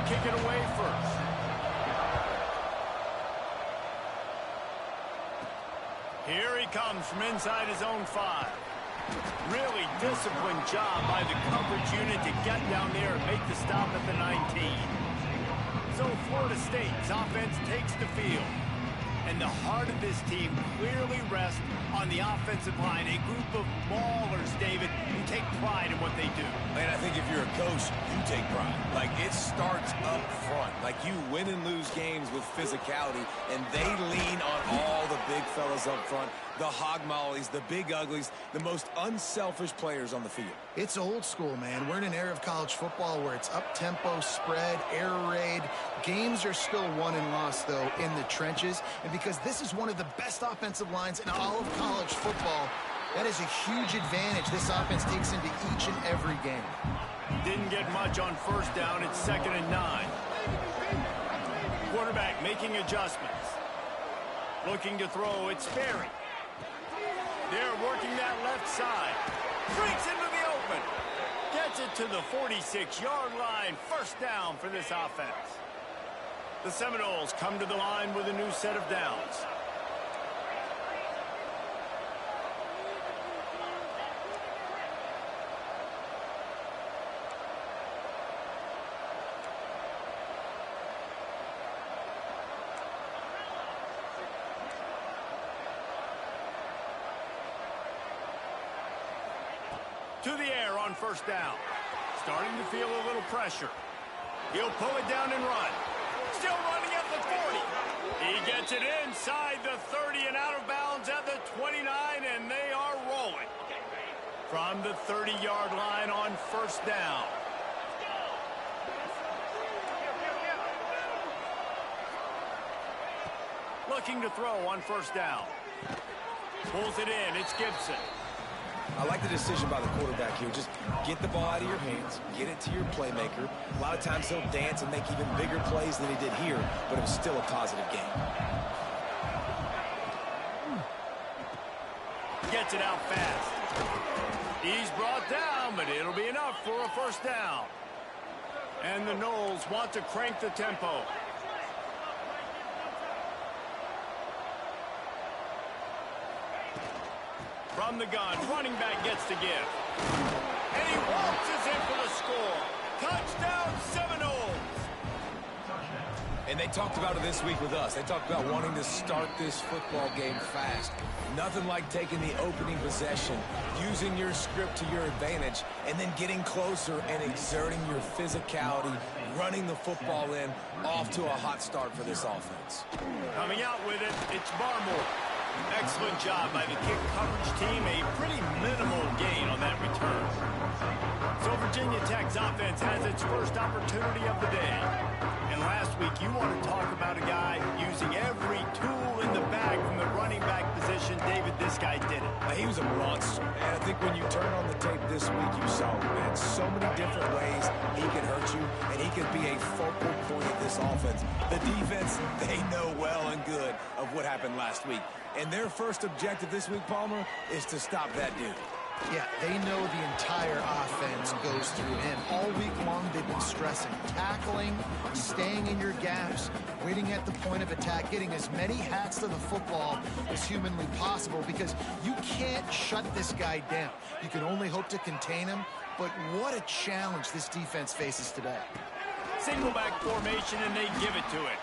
will kick it away first. Here he comes from inside his own 5. Really disciplined job by the coverage unit to get down there and make the stop at the 19. So Florida State's offense takes the field. And the heart of this team clearly rests on the offensive line. A group of maulers, David, who take pride in what they do. And I think if you're a coach, you take pride. Like, it starts up front. Like, you win and lose games with physicality, and they lean on all the big fellas up front, the hog mollies, the big uglies, the most unselfish players on the field. It's old school, man. We're in an era of college football where it's up-tempo, spread, air raid. Games are still won and lost, though, in the trenches. And because this is one of the best offensive lines in all of college football, that is a huge advantage this offense takes into each and every game. Didn't get much on first down. It's 2nd and 9. Quarterback making adjustments. Looking to throw. It's Ferry. They're working that left side. Breaks into the open. Gets it to the 46-yard line. First down for this offense. The Seminoles come to the line with a new set of downs. To the air on first down. Starting to feel a little pressure. He'll pull it down and run. Still running at the 40. He gets it inside the 30 and out of bounds at the 29, and they are rolling. From the 30-yard line on first down. Looking to throw on first down. Pulls it in. It's Gibson. I like the decision by the quarterback here. Just get the ball out of your hands, get it to your playmaker. A lot of times he'll dance and make even bigger plays than he did here, but it was still a positive game. Gets it out fast. He's brought down, but it'll be enough for a first down. And the Noles want to crank the tempo. From the gun, running back gets to give. And he waltzes in for the score. Touchdown, Seminoles! And they talked about it this week with us. They talked about wanting to start this football game fast. Nothing like taking the opening possession, using your script to your advantage, and then getting closer and exerting your physicality, running the football in, off to a hot start for this offense. Coming out with it, it's Barmore. Excellent job by the kick coverage team. A pretty minimal gain on that return. So Virginia Tech's offense has its first opportunity of the day. And last week, you want to talk about a guy using every tool in the bag from the running back position. David, this guy did it. He was a monster. And I think when you turn on the tape this week, you saw him, man. So many different ways he can hurt you, and he can be a focal point of this offense. The defense, they know well and good of what happened last week. And their first objective this week, Palmer, is to stop that dude. Yeah, they know the entire offense goes through him. All week long, they've been stressing tackling, staying in your gaps, waiting at the point of attack, getting as many hats to the football as humanly possible, because you can't shut this guy down. You can only hope to contain him, but what a challenge this defense faces today. Single back formation, and they give it to it.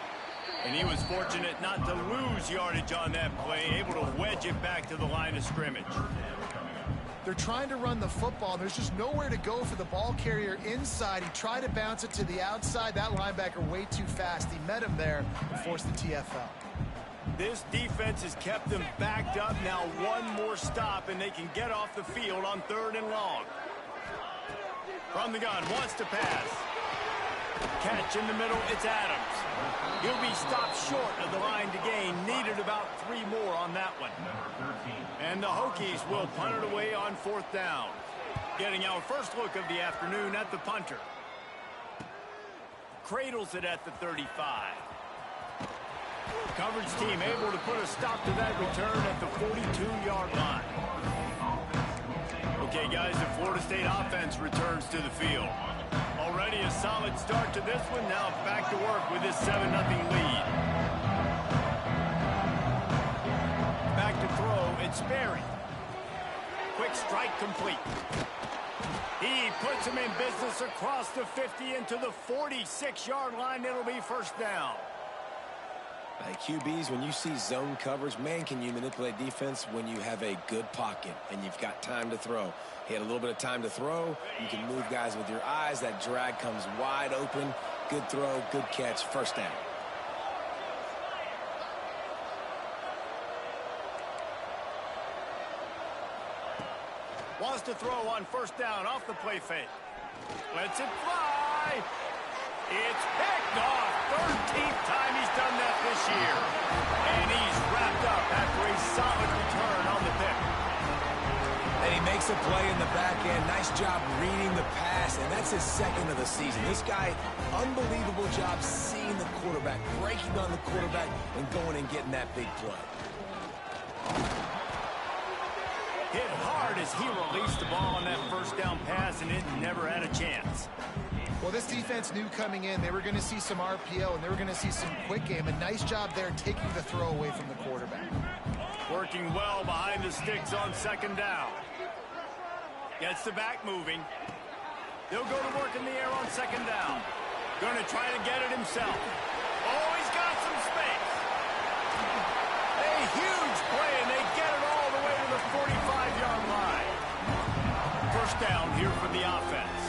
And he was fortunate not to lose yardage on that play, able to wedge it back to the line of scrimmage. They're trying to run the football. There's just nowhere to go for the ball carrier inside. He tried to bounce it to the outside. That linebacker way too fast. He met him there and forced the TFL. This defense has kept them backed up. Now one more stop, and they can get off the field on 3rd and long. From the gun, wants to pass. Catch in the middle, it's Adams. He'll be stopped short of the line to gain. Needed about 3 more on that one. And the Hokies will punt it away on 4th down. Getting our first look of the afternoon at the punter. Cradles it at the 35. Coverage team able to put a stop to that return at the 42-yard line. Okay, guys, the Florida State offense returns to the field. Already a solid start to this one. Now back to work with this 7-0 lead. Back to throw, it's Sperry. Quick strike complete. He puts him in business across the 50 into the 46-yard line. It'll be first down. QBs, when you see zone coverage, man, can you manipulate defense when you have a good pocket and you've got time to throw. He had a little bit of time to throw. You can move guys with your eyes. That drag comes wide open. Good throw, good catch, first down. Wants to throw on first down off the play fake. Lets it fly. It's picked off. 13th time he's done that this year. And he's wrapped up after a solid return on the pick. And he makes a play in the back end. Nice job reading the pass, and that's his second of the season. This guy, unbelievable job seeing the quarterback, breaking on the quarterback, and going and getting that big play. Hit hard as he released the ball on that first down pass, and it never had a chance. Well, this defense knew coming in they were going to see some RPO and they were going to see some quick game. A nice job there taking the throw away from the quarterback. Working well behind the sticks on second down. Gets the back moving. He'll go to work in the air on second down. Going to try to get it himself. Oh, he's got some space. A huge play, and they get it all the way to the 45-yard line. First down here for the offense.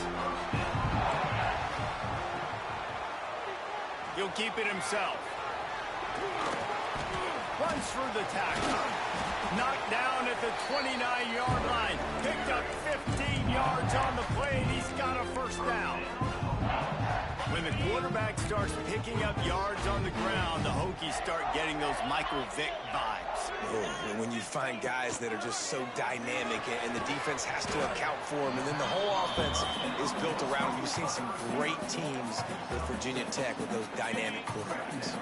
He'll keep it himself. Runs through the tackle. Knocked down at the 29-yard line. Picked up 15 yards on the play, and he's got a first down. When the quarterback starts picking up yards on the ground, the Hokies start getting those Michael Vick vibes. Oh, when you find guys that are just so dynamic and the defense has to account for them, and then the whole offense is built around them. You've seen some great teams with Virginia Tech with those dynamic quarterbacks.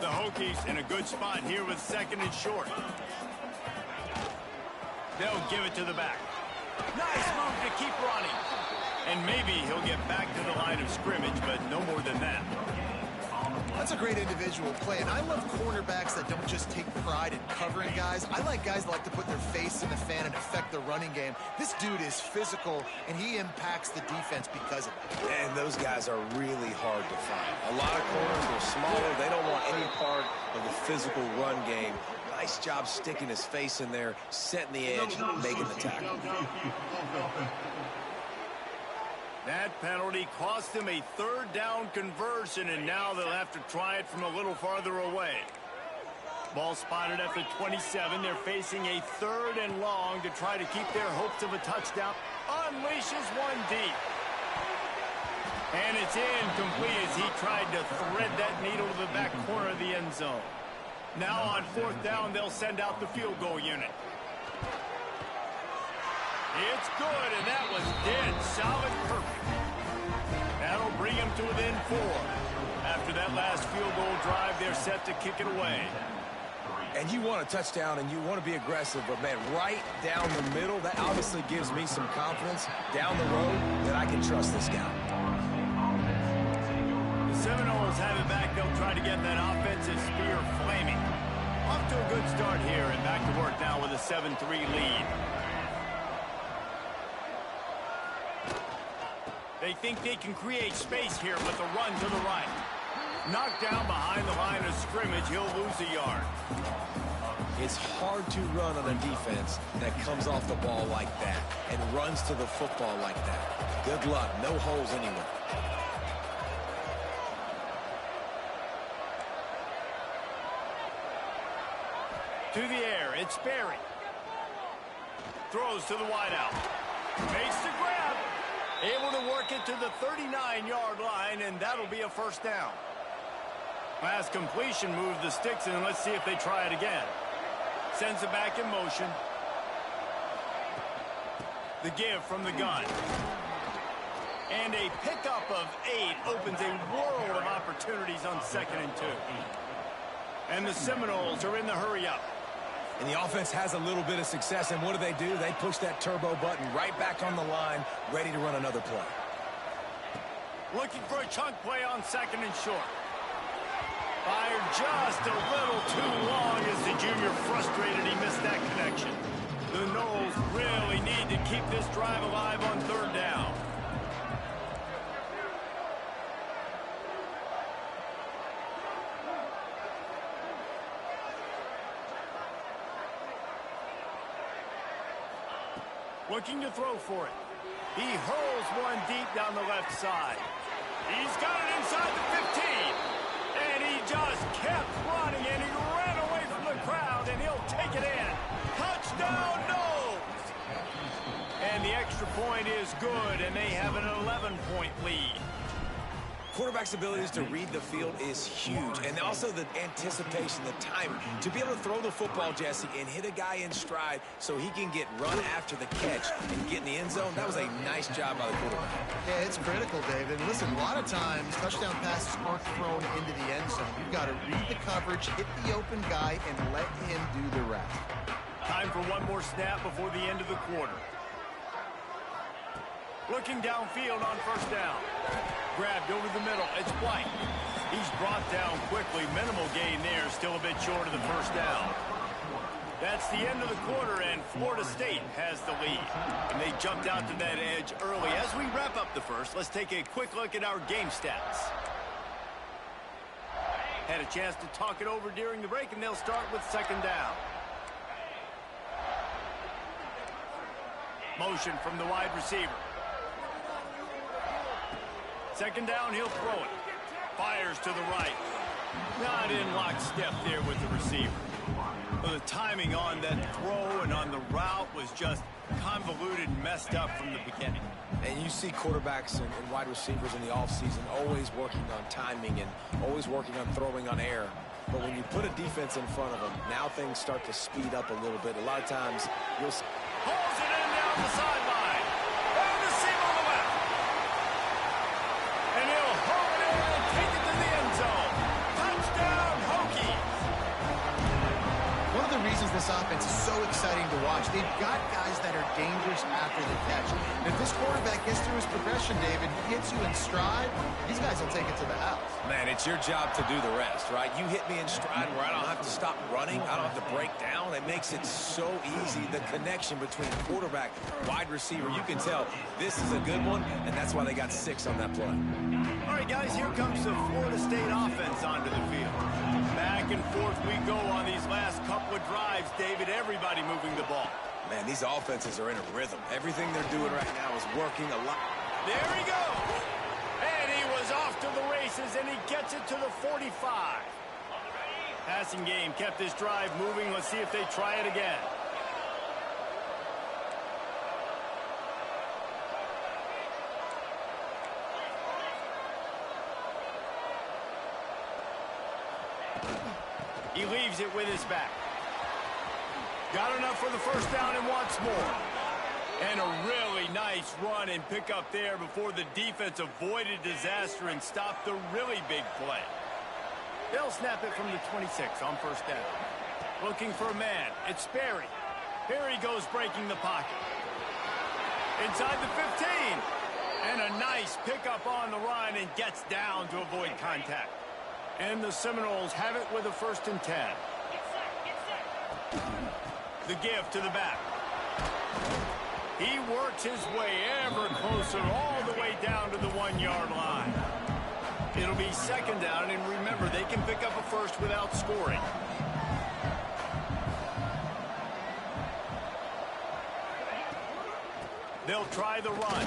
The Hokies in a good spot here with second and short. They'll give it to the back. Nice move to keep running. And maybe he'll get back to the line of scrimmage, but no more than that. That's a great individual play, and I love cornerbacks that don't just take pride in covering guys. I like guys that like to put their face in the fan and affect the running game. This dude is physical, and he impacts the defense because of it. And those guys are really hard to find. A lot of corners are smaller. They don't want any part of the physical run game. Nice job sticking his face in there, setting the edge, making the tackle. That penalty cost him a third down conversion, and now they'll have to try it from a little farther away. Ball spotted at the 27. They're facing a third and long to try to keep their hopes of a touchdown. Unleashes one deep. And it's incomplete as he tried to thread that needle to the back corner of the end zone. Now on fourth down, they'll send out the field goal unit. It's good, and that was dead solid perfect. That'll bring him to within 4. After that last field goal drive, they're set to kick it away. And you want a touchdown, and you want to be aggressive, but, man, right down the middle, that obviously gives me some confidence down the road that I can trust this guy. The Seminoles have it back. They'll try to get that offensive spear flaming. Off to a good start here, and back to work now with a 7-3 lead. They think they can create space here with a run to the right. Knocked down behind the line of scrimmage, he'll lose a yard. It's hard to run on a defense that comes off the ball like that and runs to the football like that. Good luck. No holes anywhere. To the air, it's Sperry. Throws to the wideout. Makes the grab. Able to work it to the 39-yard line, and that'll be a first down. Last completion moved the sticks, and let's see if they try it again. Sends it back in motion. The give from the gun. And a pickup of 8 opens a world of opportunities on 2nd and 2. And the Seminoles are in the hurry-up. And the offense has a little bit of success, and what do? They push that turbo button right back on the line, ready to run another play. Looking for a chunk play on 2nd and short. Fired just a little too long as the junior frustrated he missed that connection. The Noles really need to keep this drive alive on 3rd down. Looking to throw for it. He hurls one deep down the left side. He's got it inside the 15. And he just kept running, and he ran away from the crowd, and he'll take it in. Touchdown, Noles! And the extra point is good, and they have an 11-point lead. Quarterback's abilities to read the field is huge, and also the anticipation, the timing. To be able to throw the football, Jesse, and hit a guy in stride so he can get run after the catch and get in the end zone, that was a nice job by the quarterback. Yeah, it's critical, David. Listen, a lot of times, touchdown passes aren't thrown into the end zone. You've got to read the coverage, hit the open guy, and let him do the rest. Time for one more snap before the end of the quarter. Looking downfield on 1st down. Grabbed over the middle. It's White. He's brought down quickly. Minimal gain there. Still a bit short of the 1st down. That's the end of the quarter, and Florida State has the lead. And they jumped out to that edge early. As we wrap up the first, let's take a quick look at our game stats. Had a chance to talk it over during the break, and they'll start with 2nd down. Motion from the wide receiver. 2nd down, he'll throw it. Fires to the right. Not in lockstep there with the receiver. Well, the timing on that throw and on the route was just convoluted and messed up from the beginning. And you see quarterbacks and wide receivers in the offseason always working on timing and always working on throwing on air. But when you put a defense in front of them, now things start to speed up a little bit. A lot of times, you'll... Pulls it in down the sideline. And the seam on the left. And he'll hold it in and take it to the end zone. Touchdown, Hokies. One of the reasons this offense is so exciting to watch, they've got guys that are dangerous after the catch. And if this quarterback gets through his progression, David, hits you in stride, these guys will take it to the house. Man, it's your job to do the rest, right? You hit me in stride where I don't have to stop running. I don't have to break down. It makes it so easy. The connection between quarterback, wide receiver, you can tell this is a good one, and that's why they got 6 on that play. All right, guys, here comes the Florida State offense onto the field. Back and forth we go on these last couple of drives, David. Everybody moving the ball. Man, these offenses are in a rhythm. Everything they're doing right now is working a lot. There he goes. And he was off to the races, and he gets it to the 45. Passing game kept this drive moving. Let's see if they try it again. He leaves it with his back. Got enough for the 1st down and wants more. And a really nice run and pick up there before the defense avoided disaster and stopped the really big play. They'll snap it from the 26 on 1st down. Looking for a man. It's Sperry. Here he goes breaking the pocket. Inside the 15. And a nice pickup on the run and gets down to avoid contact. And the Seminoles have it with a 1st and 10. The give to the back. He works his way ever closer all the way down to the 1-yard line. It'll be 2nd down, and remember, they can pick up a 1st without scoring. They'll try the run.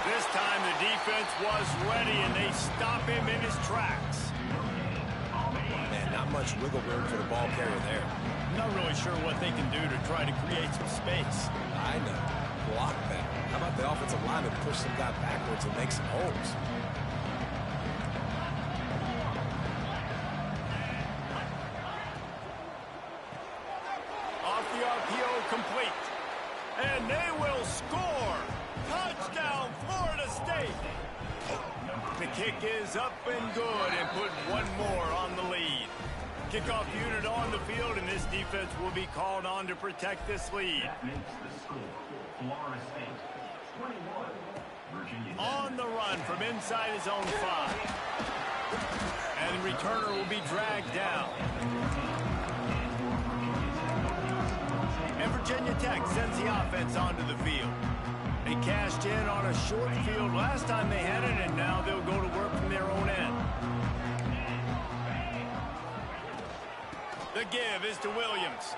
This time the defense was ready, and they stop him in his tracks. Man, not much wiggle room for the ball carrier there. Not really sure what they can do to try to create some space. I know. Block that. How about the offensive lineman push some guy backwards and make some holes? Off the RPO, complete. And they will score. Touchdown, Florida State. The kick is up and good and put one more on the lead. Kickoff unit on the field, and this defense will be called on to protect this lead. That makes the score Florida State 21, On the run from inside his own 5. And the returner will be dragged down. And Virginia Tech sends the offense onto the field. They cashed in on a short field last time they had it, and now they'll go to work from their own end. The give is to Williams.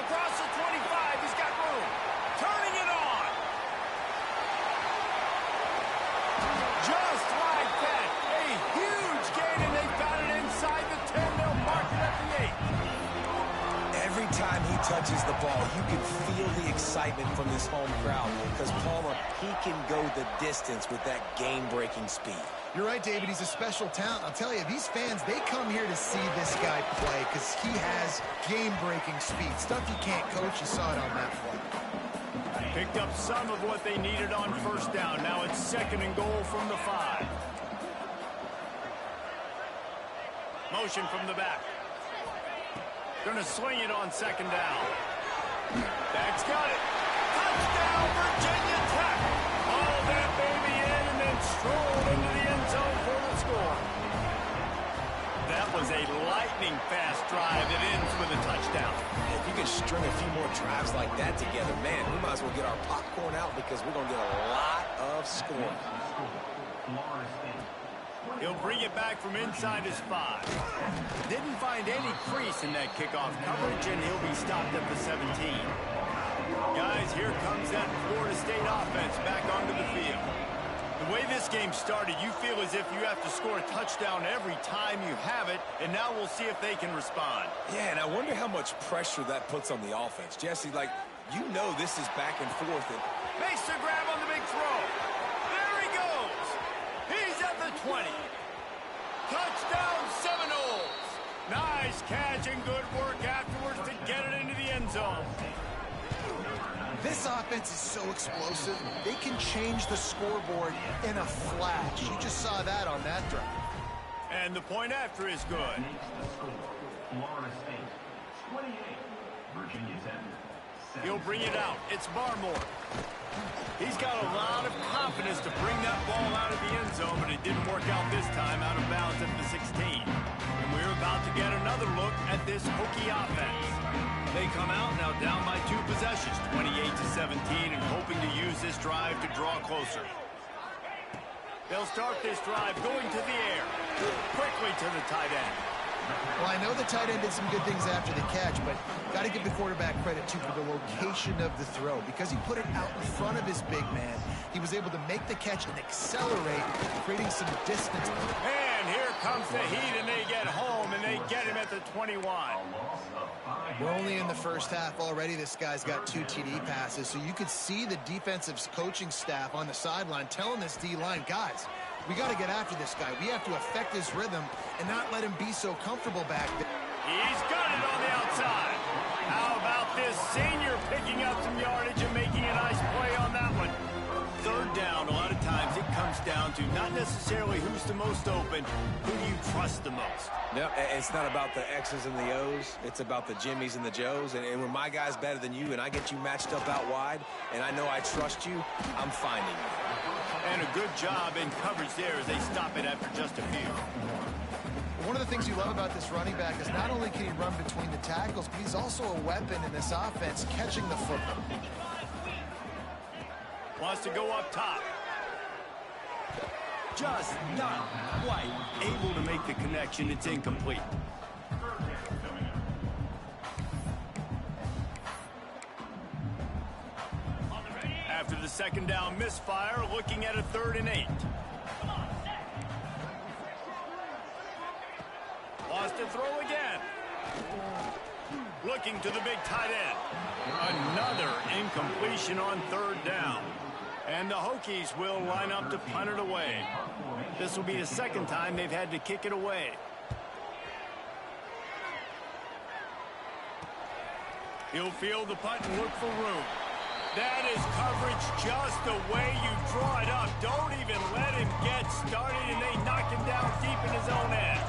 Across the 25, he's got room. Turning it on. Just like that. A huge gain, and they got it inside the 10. They'll mark it at the 8. Every time he touches the ball, you can feel the excitement from this home crowd because Palmer, he can go the distance with that game-breaking speed. You're right, David. He's a special talent. I'll tell you, these fans, they come here to see this guy play because he has game-breaking speed. Stuff you can't coach. You saw it on that play. Picked up some of what they needed on first down. Now it's 2nd and goal from the 5. Motion from the back. Gonna swing it on 2nd down. That's got it. Touchdown, Virginia Tech. All that baby in and then strolled into the end zone for the score. That was a lightning-fast drive that ends with a touchdown. If you can string a few more drives like that together, man, we might as well get our popcorn out because we're going to get a lot of scoring. He'll bring it back from inside his 5. Didn't find any crease in that kickoff coverage, and he'll be stopped at the 17. Guys, here comes that Florida State offense back onto the field. The way this game started, you feel as if you have to score a touchdown every time you have it, and now we'll see if they can respond. Yeah, and I wonder how much pressure that puts on the offense. Jesse, like, you know this is back and forth. And makes the grab on the big throw. There he goes. He's at the 20. Touchdown, Seminoles. Nice catch and good work afterwards to get it into the end zone. This offense is so explosive, they can change the scoreboard in a flash. You just saw that on that drive. And the point after is good. Florida State, 28, Virginia Tech. He'll bring it out. It's Barmore. He's got a lot of confidence to bring that ball out of the end zone, but it didn't work out this time, out of bounds at the 16. And we're about to get another look at this Hokie offense. They come out now down by 2 possessions, 28-17, and hoping to use this drive to draw closer. They'll start this drive going to the air, quickly to the tight end. Well, I know the tight end did some good things after the catch, but got to give the quarterback credit, too, for the location of the throw. Because he put it out in front of his big man, he was able to make the catch and accelerate, creating some distance. And here comes the heat, and they get home, and they get him at the 21. We're only in the first half already. This guy's got 2 TD passes, so you could see the defensive coaching staff on the sideline telling this D-line, guys, we got to get after this guy. We have to affect his rhythm and not let him be so comfortable back there. He's got it on the outside. How about this senior picking up some yardage and making a nice play on that one? 3rd down, a lot of times it comes down to not necessarily who's the most open, who do you trust the most? no, it's not about the X's and the O's. It's about the Jimmies and the Joes. And when my guy's better than you and I get you matched up out wide and I know I trust you, I'm finding you. And a good job in coverage there as they stop it after just a few. One of the things you love about this running back is not only can he run between the tackles, but he's also a weapon in this offense, catching the football. Wants to go up top. Just not quite able to make the connection. It's incomplete. After the 2nd down misfire, looking at a 3rd and 8. Wants to throw again. Looking to the big tight end. Another incompletion on 3rd down. And the Hokies will line up to punt it away. This will be the 2nd time they've had to kick it away. He'll field the punt and look for room. That is coverage just the way you draw it up. Don't even let him get started, and they knock him down deep in his own end.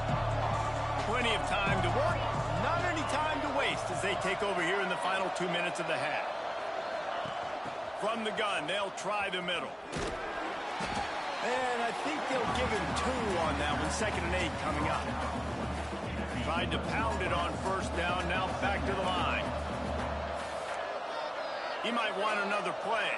Plenty of time to work, not any time to waste as they take over here in the final 2 minutes of the half. From the gun, they'll try the middle. And I think they'll give him 2 on that one. 2nd and 8 coming up. Tried to pound it on 1st down. Now back to the line. He might want another play.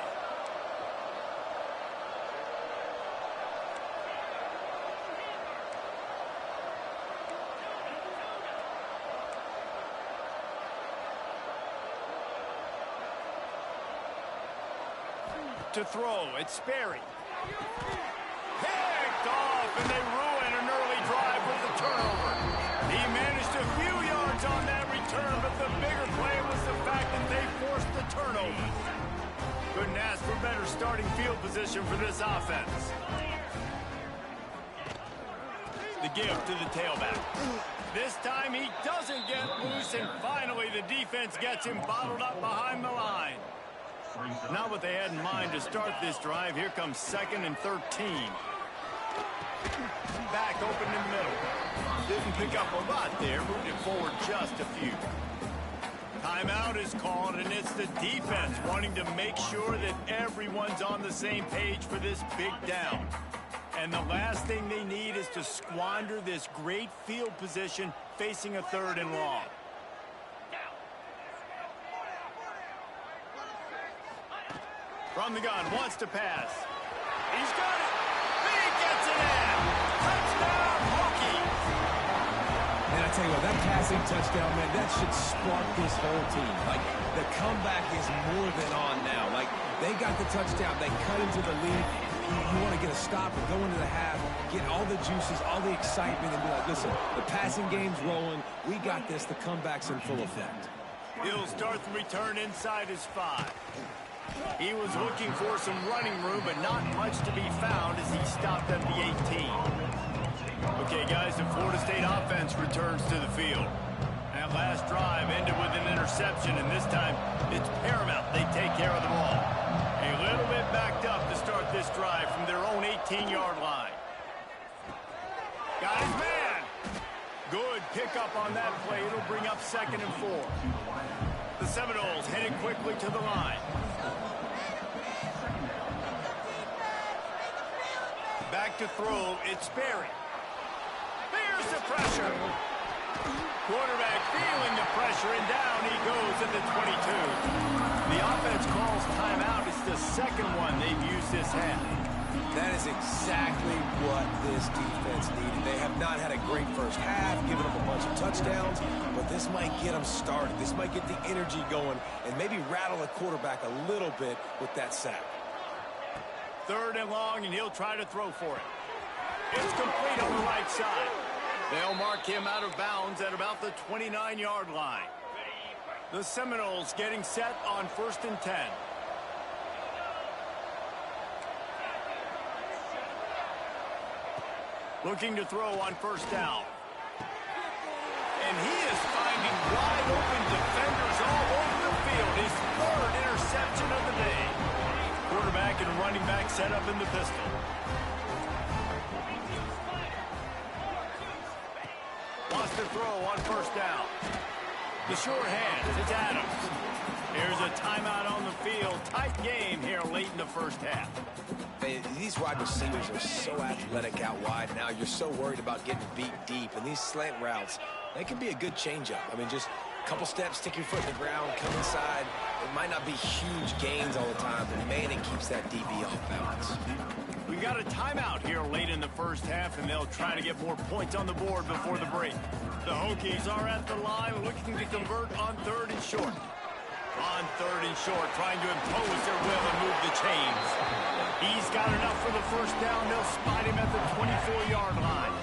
To throw, it's Sperry. Picked off, and they ruin an early drive with the turnover. He managed a few yards on that return, but the bigger play was the fact that they forced the turnover. Couldn't ask for better starting field position for this offense. The give to the tailback. This time he doesn't get loose, and finally the defense gets him bottled up behind the line. Not what they had in mind to start this drive. Here comes 2nd and 13. Back open in the middle. Didn't pick up a lot there. Moved it forward just a few. Timeout is called, and it's the defense wanting to make sure that everyone's on the same page for this big down. And the last thing they need is to squander this great field position facing a 3rd and long. From the gun, wants to pass. He's got it. He gets it in. Touchdown, Hokies. And I tell you what, that passing touchdown, man, that should spark this whole team. Like, the comeback is more than on now. Like, they got the touchdown. They cut into the lead. You want to get a stop and go into the half, get all the juices, all the excitement, and be like, listen, the passing game's rolling. We got this. The comeback's in full effect. He'll start the return inside his 5. He was looking for some running room, but not much to be found as he stopped at the 18. Okay, guys, the Florida State offense returns to the field. That last drive ended with an interception, and this time it's paramount they take care of the ball. A little bit backed up to start this drive from their own 18-yard line. Got his man. Good pickup on that play. It'll bring up 2nd and 4. The Seminoles heading quickly to the line. Back to throw, it's Sperry. There's the pressure. Quarterback feeling the pressure, and down he goes at the 22. The offense calls timeout. It's the 2nd one they've used this half. That is exactly what this defense needed. They have not had a great first half, giving them a bunch of touchdowns, but this might get them started. This might get the energy going and maybe rattle the quarterback a little bit with that sack. 3rd and long, and he'll try to throw for it. It's complete on the right side. They'll mark him out of bounds at about the 29-yard line. The Seminoles getting set on 1st and 10. Looking to throw on 1st down. And he is finding wide open defenders all over the field. His 3rd interception of the day. Quarterback and running back set up in the pistol. Wants to throw on 1st down. The short hand, it's Adams. Here's a timeout on the field. Tight game here late in the first half. Man, these wide receivers are so athletic out wide now. You're so worried about getting beat deep. And these slant routes, they can be a good changeup. I mean, just a couple steps, stick your foot in the ground, come inside. It might not be huge gains all the time, but man, it keeps that DB off balance. We got a timeout here late in the first half, and they'll try to get more points on the board before the break. The Hokies are at the line looking to convert on 3rd and short. On 3rd and short, trying to impose their will and move the chains. He's got enough for the 1st down. They'll spot him at the 24-yard line.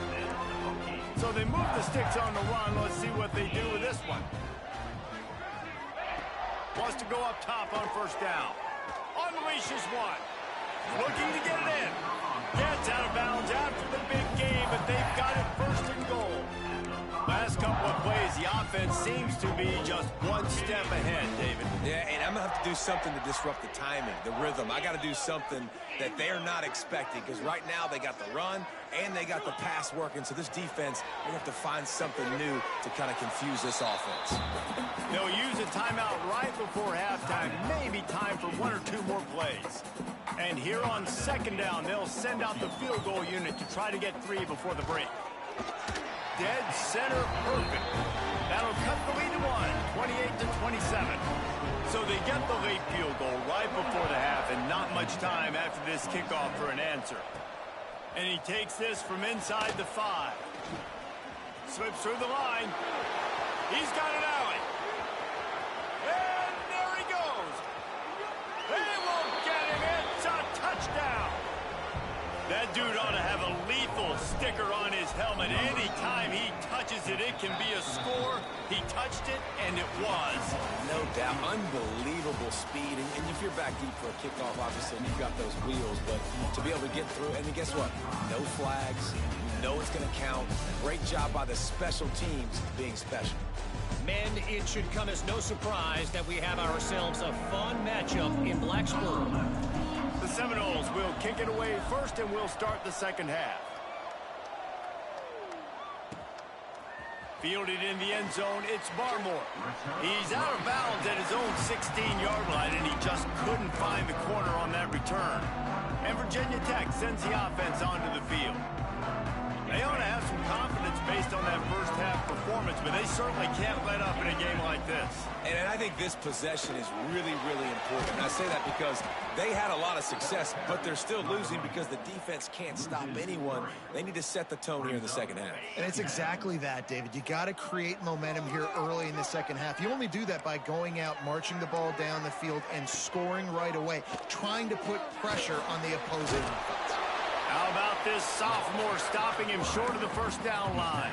So they move the sticks on the run. Let's see what they do with this one. Wants to go up top on 1st down. Unleashes one. Looking to get it in. Gets out of bounds after the big game, but they've got it 1st and goal. Last couple of plays, the offense seems to be just one step ahead, David. Yeah, and I'm going to have to do something to disrupt the timing, the rhythm. I got to do something that they're not expecting, because right now they got the run and they got the pass working. So this defense, they have to find something new to kind of confuse this offense. They'll use a timeout right before halftime. Maybe time for 1 or 2 more plays. And here on second down, they'll send out the field goal unit to try to get 3 before the break. Dead center perfect. That'll cut the lead to 1, 28-27. So they get the late field goal right before the half and not much time after this kickoff for an answer. And he takes this from inside the 5. Slips through the line. He's got an alley. And there he goes. They won't get him. It's a touchdown. That dude ought to have a lethal sticker on his helmet. Anytime he touches it, it can be a score. He touched it, and it was. No doubt. Unbelievable speed. And if you're back deep for a kickoff, obviously, you've got those wheels. But to be able to get through, and then guess what? No flags. You know it's going to count. Great job by the special teams being special. Men, it should come as no surprise that we have ourselves a fun matchup in Blacksburg. The Seminoles will kick it away first, and we'll start the second half. Fielded in the end zone, it's Barmore. He's out of bounds at his own 16-yard line, and he just couldn't find the corner on that return. And Virginia Tech sends the offense onto the field. They ought to have some confidence based on that first half performance, but they certainly can't let up in a game like this. And I think this possession is really, really important. And I say that because they had a lot of success, but they're still losing because the defense can't stop anyone. They need to set the tone here in the second half. And it's exactly that, David. You got to create momentum here early in the second half. You only do that by going out, marching the ball down the field, and scoring right away, trying to put pressure on the opposing offense. How about this sophomore stopping him short of the first down line?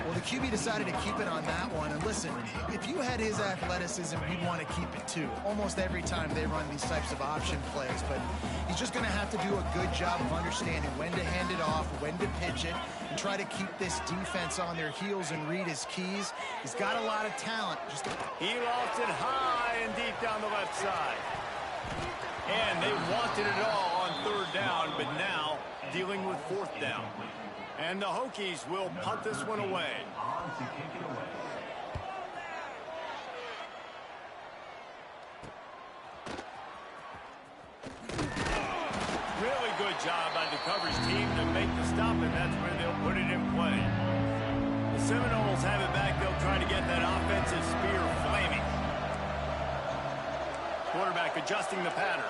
Well, the QB decided to keep it on that one. And listen, if you had his athleticism, you'd want to keep it too. Almost every time they run these types of option plays. But he's just going to have to do a good job of understanding when to hand it off, when to pitch it, and try to keep this defense on their heels and read his keys. He's got a lot of talent. He lost it high and deep down the left side. And they wanted it all on third down, but now dealing with fourth down. And the Hokies will punt this one away. Really good job by the coverage team to make the stop, and that's where they'll put it in play. The Seminoles have it back. They'll try to get that offensive spear flaming. Quarterback adjusting the pattern.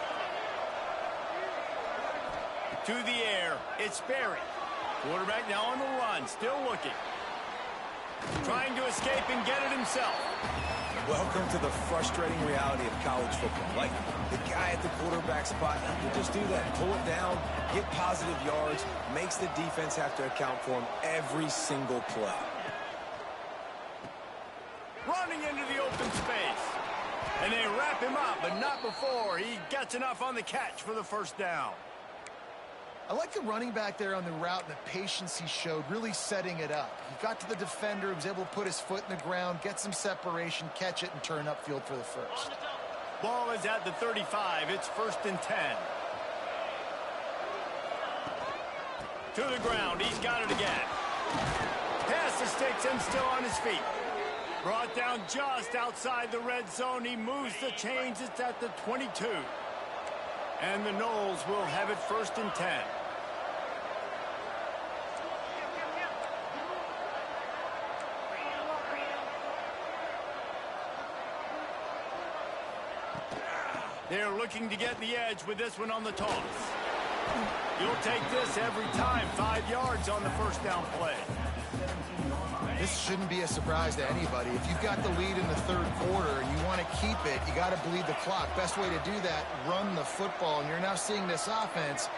To the air, it's Berry. Quarterback now on the run, still looking. Trying to escape and get it himself. Welcome to the frustrating reality of college football. Like, the guy at the quarterback spot, he'll just do that. Pull it down, get positive yards, makes the defense have to account for him every single play. Running into the open space. And they wrap him up, but not before he gets enough on the catch for the first down. I like the running back there on the route and the patience he showed, really setting it up. He got to the defender, was able to put his foot in the ground, get some separation, catch it, and turn upfield for the first. Ball is at the 35. It's 1st and 10. To the ground. He's got it again. Pass the sticks and still on his feet. Brought down just outside the red zone. He moves the chains. It's at the 22. And the Noles will have it 1st and 10. They're looking to get the edge with this one on the toss. You'll take this every time. 5 yards on the first down play. This shouldn't be a surprise to anybody. If you've got the lead in the third quarter and you want to keep it, you got to bleed the clock. Best way to do that, run the football. And you're now seeing this offense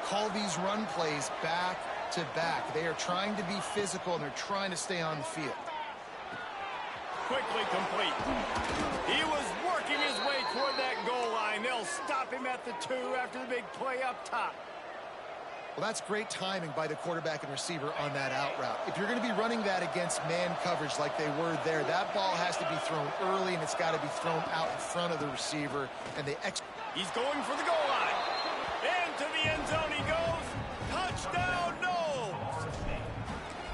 call these run plays back to back. They are trying to be physical, and they're trying to stay on the field. Quickly complete. He was working his way toward that goal line. They'll stop him at the 2 after the big play up top. Well, that's great timing by the quarterback and receiver on that out route. If you're going to be running that against man coverage like they were there, that ball has to be thrown early, and it's got to be thrown out in front of the receiver. And he's going for the goal line. Into the end zone he goes. Touchdown, Noles!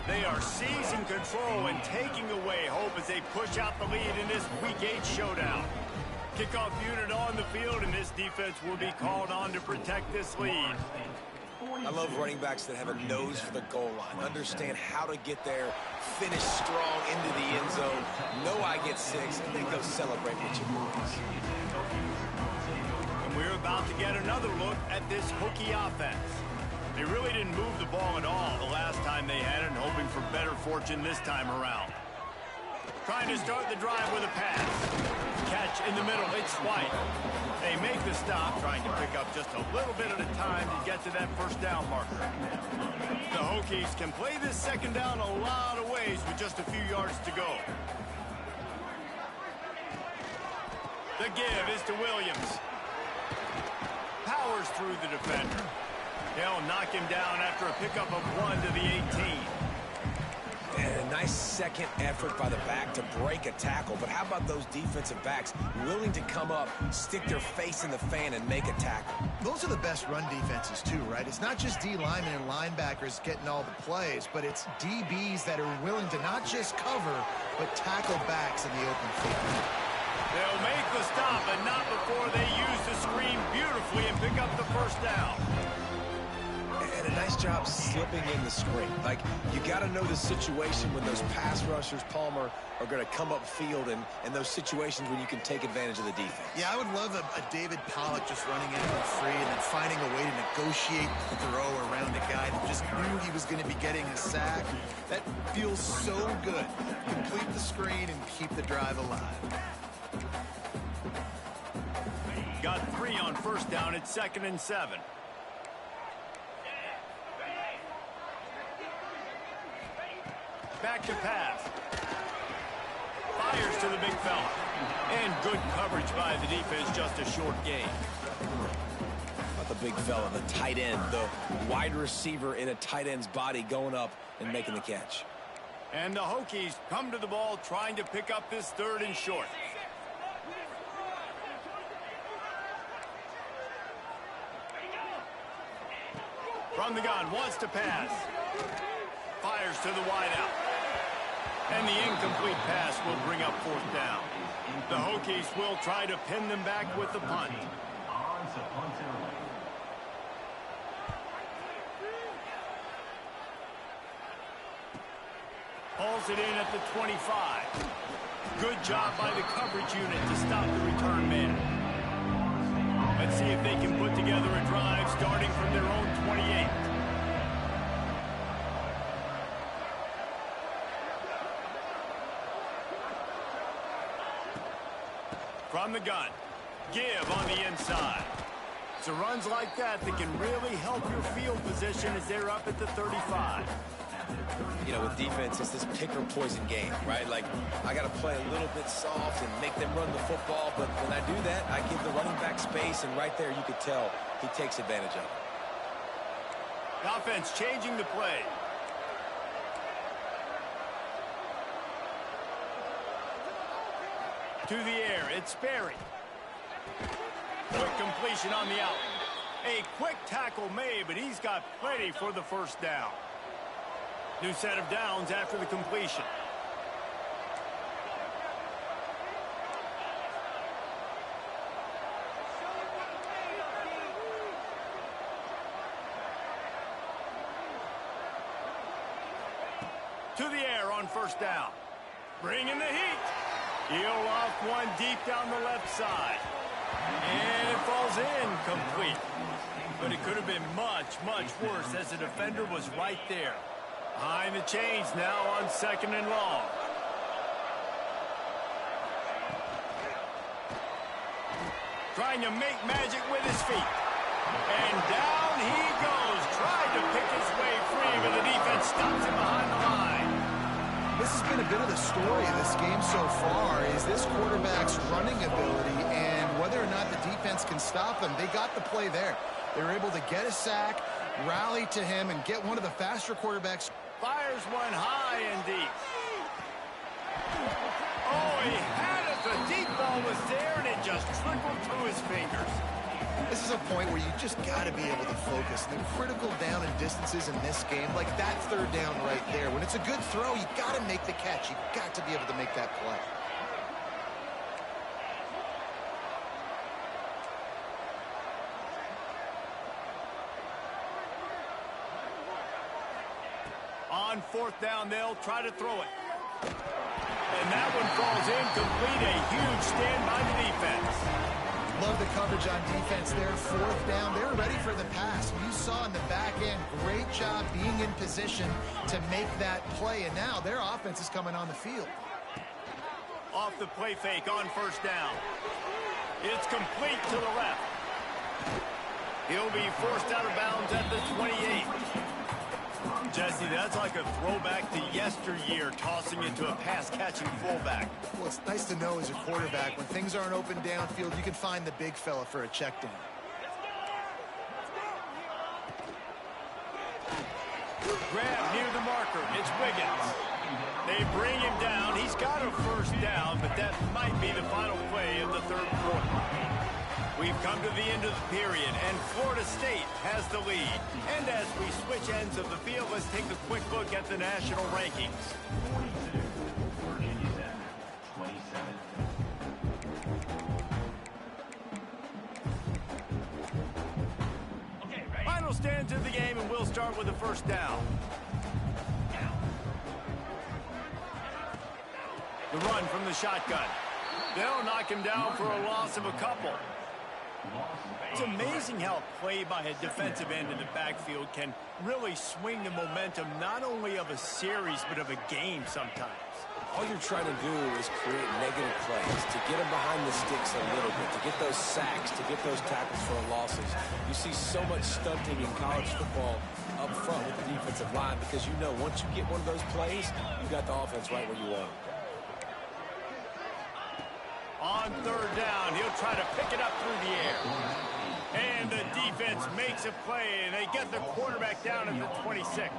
They are seizing control and taking away hope as they push out the lead in this Week 8 showdown. Kickoff unit on the field, and this defense will be called on to protect this lead. I love running backs that have a nose for the goal line, understand how to get there, finish strong into the end zone, know I get 6, and then go celebrate with your boys. And we're about to get another look at this Hokie offense. They really didn't move the ball at all the last time they had it, and hoping for better fortune this time around. Trying to start the drive with a pass. Catch in the middle, it's White. They make the stop, trying to pick up just a little bit at a time to get to that first down marker. The Hokies can play this second down a lot of ways with just a few yards to go. The give is to Williams. Powers through the defender. They'll knock him down after a pickup of 1 to the 18. And a nice second effort by the back to break a tackle. But how about those defensive backs willing to come up, stick their face in the fan, and make a tackle? Those are the best run defenses, too, right? It's not just D linemen and linebackers getting all the plays, but it's DBs that are willing to not just cover, but tackle backs in the open field. They'll make the stop, but not before they use the screen beautifully and pick up the first down. And a nice job slipping in the screen. Like, you got to know the situation when those pass rushers, Palmer, are going to come upfield, and those situations when you can take advantage of the defense. Yeah, I would love a David Pollock just running in for free and then finding a way to negotiate the throw around a guy that just knew he was going to be getting a sack. That feels so good. Complete the screen and keep the drive alive. Got 3 on first down. It's 2nd and 7. Back to pass. Fires to the big fella. And good coverage by the defense, just a short gain. About the big fella, the tight end, the wide receiver in a tight end's body going up and making the catch. And the Hokies come to the ball trying to pick up this 3rd and short. From the gun, wants to pass. Fires to the wideout. And the incomplete pass will bring up 4th down. The Hokies will try to pin them back with the punt. Hauls it in at the 25. Good job by the coverage unit to stop the return man. Let's see if they can put together a drive starting from their own 28. From the gun. Give on the inside. So runs like that can really help your field position as they're up at the 35. You know, with defense, it's this pick or poison game, right? Like, I got to play a little bit soft and make them run the football, but when I do that, I give the running back space, and right there you could tell he takes advantage of it. The offense changing the play. To the air, it's Sperry. Quick completion on the out. A quick tackle made, but he's got plenty for the first down. New set of downs after the completion. To the air on first down. Bringing the heat. He'll off one deep down the left side. And it falls in complete. But it could have been much, much worse as the defender was right there. Behind the chains now on 2nd and long. Trying to make magic with his feet. And down he goes. Tried to pick his way free, but the defense stops him behind the line. This has been a bit of the story of this game so far, is this quarterback's running ability and whether or not the defense can stop them. They got the play there. They were able to get a sack, rally to him, and get one of the faster quarterbacks. Fires one high and deep. Oh, he had it. The deep ball was there, and it just trickled through his fingers. This is a point where you just got to be able to focus. The critical down and distances in this game, like that 3rd down right there. When it's a good throw, you got to make the catch. You got to be able to make that play. On fourth down, they'll try to throw it. And that one falls incomplete. A huge stand by the defense. Love the coverage on defense there. Fourth down, they're ready for the pass. You saw in the back end, great job being in position to make that play. And now their offense is coming on the field. Off the play fake on first down. It's complete to the left. He'll be forced out of bounds at the 28. Jesse, that's like a throwback to yesteryear, tossing it to a pass-catching fullback. Well, it's nice to know as a quarterback, when things aren't open downfield, you can find the big fella for a check down. Grab near the marker. It's Wiggins. They bring him down. He's got a first down, but that might be the final play of the third quarter. We've come to the end of the period, and Florida State has the lead. And as we switch ends of the field, let's take a quick look at the national rankings. 42, Virginia Tech, 27. Final stands of the game, and we'll start with the first down. The run from the shotgun. They'll knock him down for a loss of a couple. It's amazing how a play by a defensive end in the backfield can really swing the momentum not only of a series but of a game sometimes. All you're trying to do is create negative plays, to get them behind the sticks a little bit, to get those sacks, to get those tackles for losses. You see so much stunting in college football up front with the defensive line because you know once you get one of those plays, you got the offense right where you want it. On third down, he'll try to pick it up through the air. And the defense makes a play, and they get the quarterback down at the 26.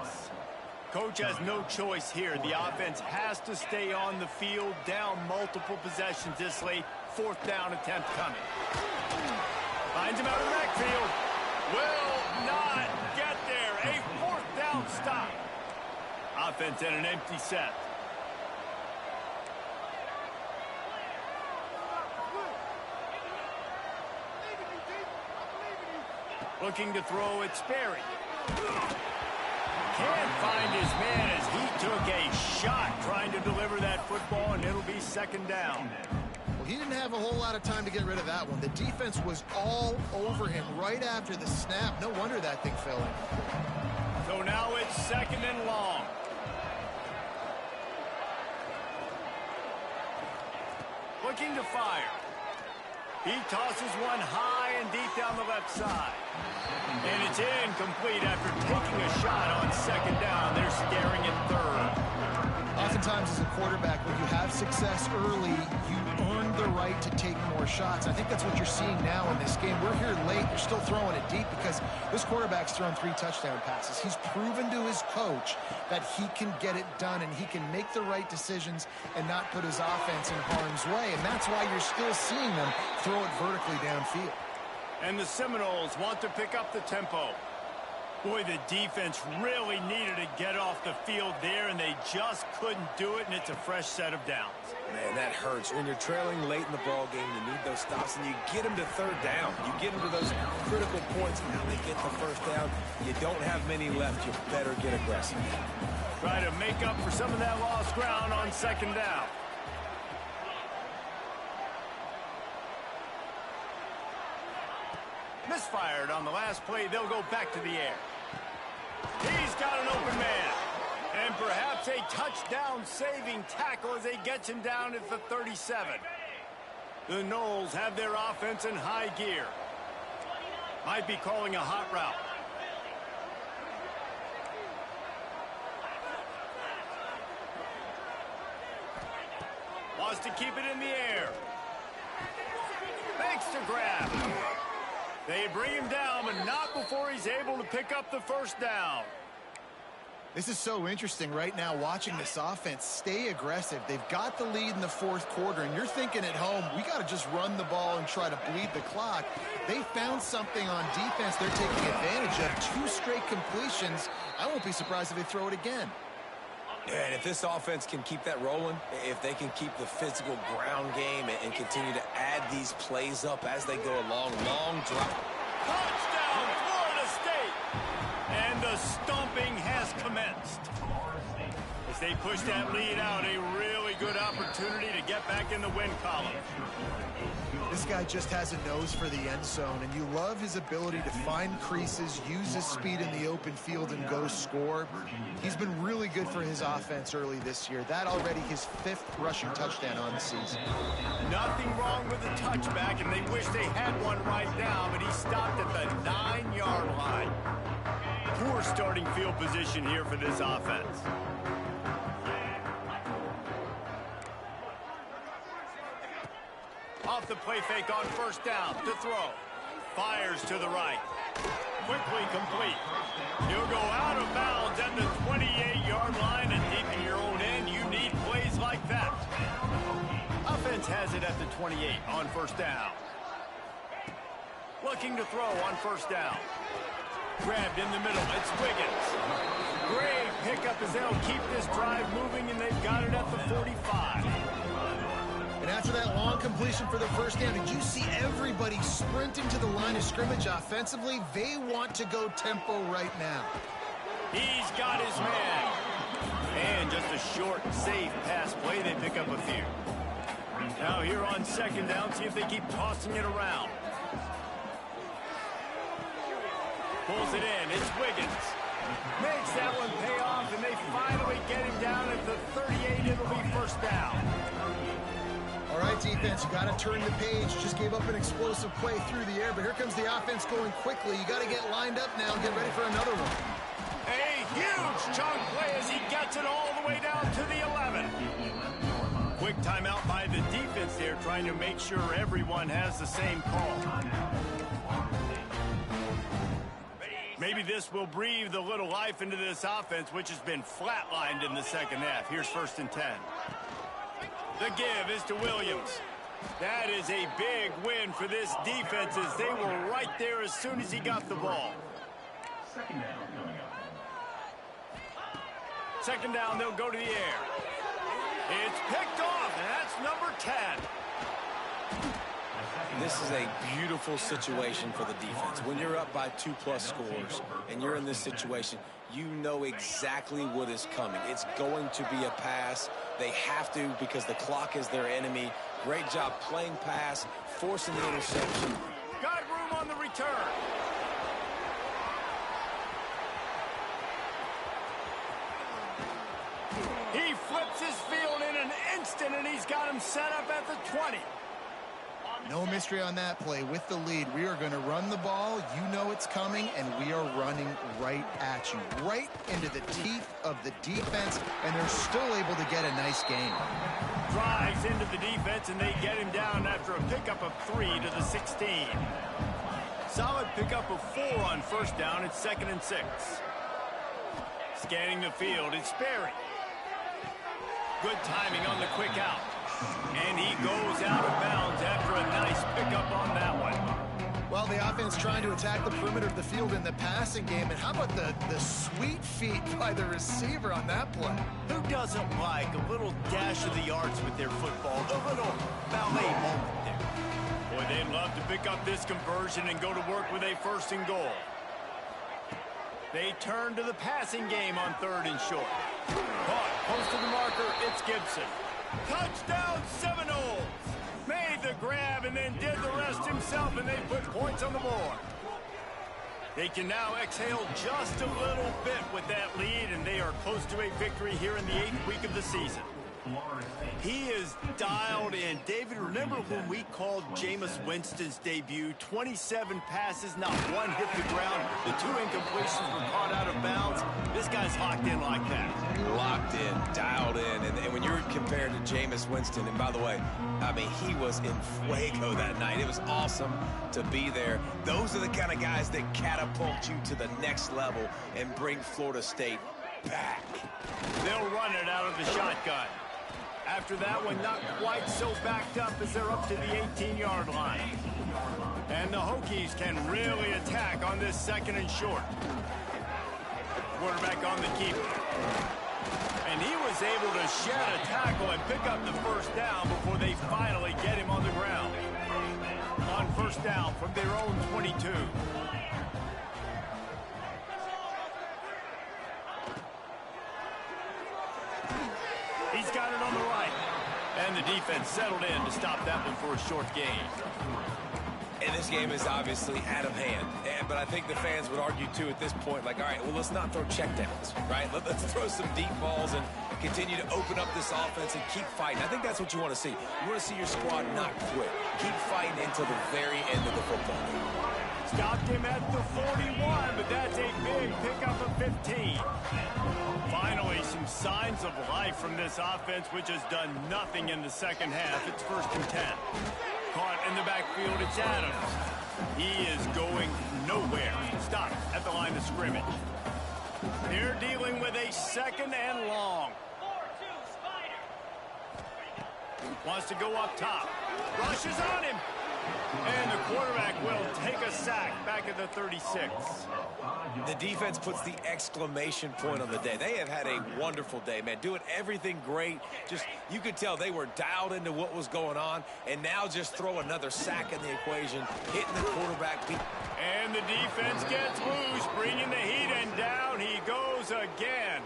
Coach has no choice here. The offense has to stay on the field, down multiple possessions this late. Fourth down attempt coming. Finds him out of the backfield. Will not get there. A fourth down stop. Offense at an empty set. Looking to throw, it's Sperry. Can't find his man as he took a shot trying to deliver that football, and it'll be second down. Well, he didn't have a whole lot of time to get rid of that one. The defense was all over him right after the snap. No wonder that thing fell in. So now it's second and long. Looking to fire. He tosses one high and deep down the left side. And it's incomplete after taking a shot on second down. They're staring at third. Oftentimes as a quarterback, when you have success early, you earn the right to take more shots. I think that's what you're seeing now in this game. We're here late. They're still throwing it deep because this quarterback's thrown 3 touchdown passes. He's proven to his coach that he can get it done and he can make the right decisions and not put his offense in harm's way. And that's why you're still seeing them throw it vertically downfield. And the Seminoles want to pick up the tempo. Boy, the defense really needed to get off the field there, and they just couldn't do it, and it's a fresh set of downs. Man, that hurts. When you're trailing late in the ball game, you need those stops, and you get them to third down. You get them to those critical points, and now they get the first down. You don't have many left. You better get aggressive. Try to make up for some of that lost ground on second down. Misfired on the last play. They'll go back to the air. He's got an open man. And perhaps a touchdown-saving tackle as they get him down at the 37. The Noles have their offense in high gear. Might be calling a hot route. Wants to keep it in the air. Makes the grab. They bring him down, but not before he's able to pick up the first down. This is so interesting right now, watching this offense stay aggressive. They've got the lead in the fourth quarter, and you're thinking at home, we got to just run the ball and try to bleed the clock. They found something on defense they're taking advantage of. 2 straight completions. I won't be surprised if they throw it again. Yeah, and if this offense can keep that rolling, if they can keep the physical ground game and continue to add these plays up as they go along, long drop. Touchdown, Florida State! And the stomping has commenced. As they push that lead out, a really good opportunity to get back in the win column. This guy just has a nose for the end zone, and you love his ability to find creases, use his speed in the open field, and go score. He's been really good for his offense early this year. That already his 5th rushing touchdown on the season. Nothing wrong with the touchback, and they wish they had one right now, but he stopped at the 9-yard line. Poor starting field position here for this offense. Off the play fake on first down to throw. Fires to the right. Quickly complete. He'll go out of bounds at the 28-yard line, and deep in your own end, you need plays like that. Offense has it at the 28 on first down. Looking to throw on first down. Grabbed in the middle. It's Wiggins. Great pickup as they'll keep this drive moving, and they've got it at the 45. And after that long completion for the first down, did you see everybody sprinting to the line of scrimmage offensively? They want to go tempo right now. He's got his man. And just a short, safe pass play. They pick up a few. Now here on second down, see if they keep tossing it around. Pulls it in. It's Wiggins. Makes that one pay off, and they finally get him down at the 38. It'll be first down. All right, defense, you got to turn the page. Just gave up an explosive play through the air, but here comes the offense going quickly. You got to get lined up now and get ready for another one. A huge chunk play as he gets it all the way down to the 11. Quick timeout by the defense there, trying to make sure everyone has the same call. Maybe this will breathe a little life into this offense, which has been flatlined in the second half. Here's first and 10. The give is to Williams. That is a big win for this defense as they were right there as soon as he got the ball. Second down, they'll go to the air. It's picked off, and that's number 10. This is a beautiful situation for the defense. When you're up by 2+ scores and you're in this situation, you know exactly what is coming. It's going to be a pass. They have to because the clock is their enemy. Great job playing pass, forcing the interception. Got room on the return. He flips his field in an instant, and he's got him set up at the 20. No mystery on that play. With the lead, we are going to run the ball. You know it's coming, and we are running right at you, right into the teeth of the defense, and they're still able to get a nice gain. Drives into the defense, and they get him down after a pickup of 3 to the 16. Solid pickup of 4 on first down. It's 2nd and 6. Scanning the field, it's Sperry. Good timing on the quick out. And he goes out of bounds after a nice pickup on that one. Well, the offense trying to attack the perimeter of the field in the passing game. And how about the sweet feet by the receiver on that play? Who doesn't like a little dash of the yards with their football? A little ballet moment there. Boy, they'd love to pick up this conversion and go to work with a 1st and goal. They turn to the passing game on 3rd and short. Caught, close to the marker, it's Gibson. Touchdown Seminoles! Made the grab and then did the rest himself, and they put points on the board. They can now exhale just a little bit with that lead, and they are close to a victory here in the 8th week of the season. He is dialed in. David, remember when we called Jameis Winston's debut? 27 passes, not one hit the ground. The 2 incompletions were caught out of bounds. This guy's locked in like that. Locked in, dialed in. And when you're compared to Jameis Winston, and by the way, I mean, he was in fuego that night. It was awesome to be there. Those are the kind of guys that catapult you to the next level and bring Florida State back. They'll run it out of the shotgun. After that one, not quite so backed up as they're up to the 18-yard line. And the Hokies can really attack on this 2nd and short. Quarterback on the keeper. And he was able to shed a tackle and pick up the 1st down before they finally get him on the ground. On 1st down from their own 22. The defense settled in to stop that one for a short gain. And this game is obviously out of hand. But I think the fans would argue, too, at this point, like, all right, well, let's not throw checkdowns, right? Let's throw some deep balls and continue to open up this offense and keep fighting. I think that's what you want to see. You want to see your squad not quit. Keep fighting until the very end of the football game. Stopped him at the 41, but that's a big pickup of 15. Finally, some signs of life from this offense, which has done nothing in the second half. It's 1st and 10. Caught in the backfield, it's Adams. He is going nowhere. Stopped at the line of scrimmage. They're dealing with a 2nd and long. Wants to go up top. Rushes on him. And the quarterback will take a sack back at the 36. The defense puts the exclamation point on the day. They have had a wonderful day, man. Doing everything great. Just, you could tell they were dialed into what was going on. And now just throw another sack in the equation, hitting the quarterback. And the defense gets loose, bringing the heat, and down he goes again.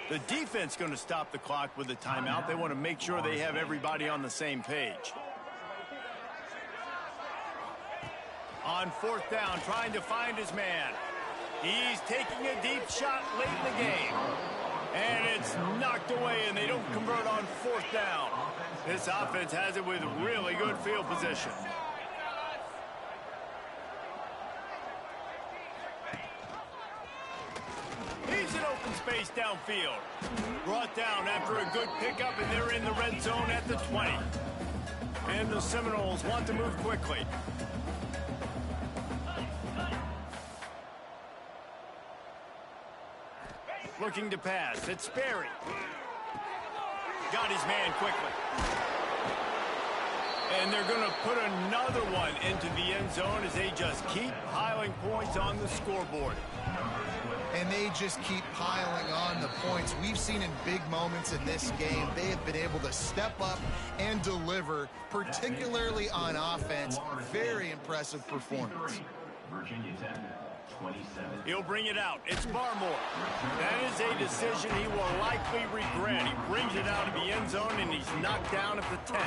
The defense going to stop the clock with a timeout. They want to make sure they have everybody on the same page. On 4th down, trying to find his man. He's taking a deep shot late in the game. And it's knocked away, and they don't convert on 4th down. This offense has it with really good field position. He's in open space downfield. Brought down after a good pickup, and they're in the red zone at the 20. And the Seminoles want to move quickly. Looking to pass. It's Sperry. Got his man quickly. And they're going to put another one into the end zone as they just keep piling points on the scoreboard. And they just keep piling on the points. We've seen in big moments in this game, they have been able to step up and deliver, particularly on offense. Very impressive performance. Virginia Tech. 27. He'll bring it out. It's Barmore. That is a decision he will likely regret. He brings it out of the end zone, and he's knocked down at the 10.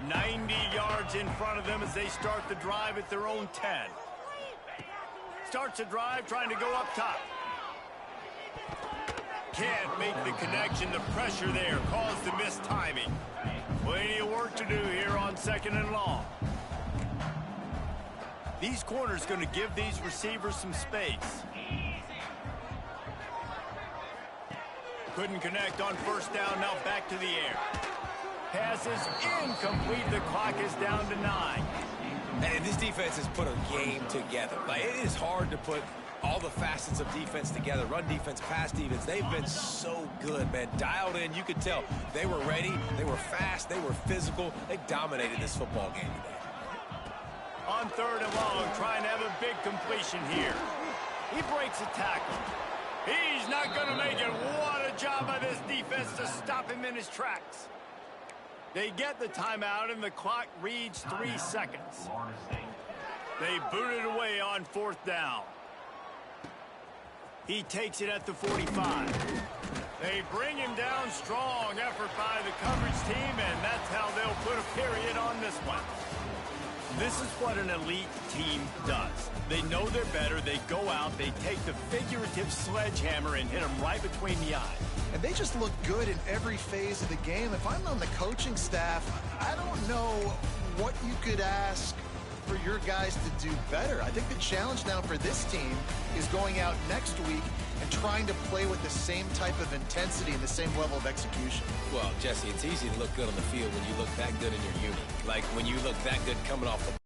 90 yards in front of them as they start the drive at their own 10. Starts the drive, trying to go up top. Can't make the connection. The pressure there caused the missed timing. Plenty of work to do here on 2nd and long. These corners going to give these receivers some space. Couldn't connect on 1st down. Now back to the air. Pass is incomplete. The clock is down to 9. And this defense has put a game together. Like, it is hard to put all the facets of defense together. Run defense, pass defense. They've been so good, man. Dialed in. You could tell they were ready. They were fast. They were physical. They dominated this football game today. On 3rd and long, trying to have a big completion here. He breaks a tackle. He's not going to make it. What a job by this defense to stop him in his tracks. They get the timeout, and the clock reads 3 seconds. They boot it away on 4th down. He takes it at the 45. They bring him down. Strong effort by the coverage team, and that's how they'll put a period on this one. This is what an elite team does. They know they're better. They go out. They take the figurative sledgehammer and hit them right between the eyes. And they just look good in every phase of the game. If I'm on the coaching staff, I don't know what you could ask for your guys to do better. I think the challenge now for this team is going out next week and trying to play with the same type of intensity and the same level of execution. Well, Jesse, it's easy to look good on the field when you look that good in your unit. Like when you look that good coming off the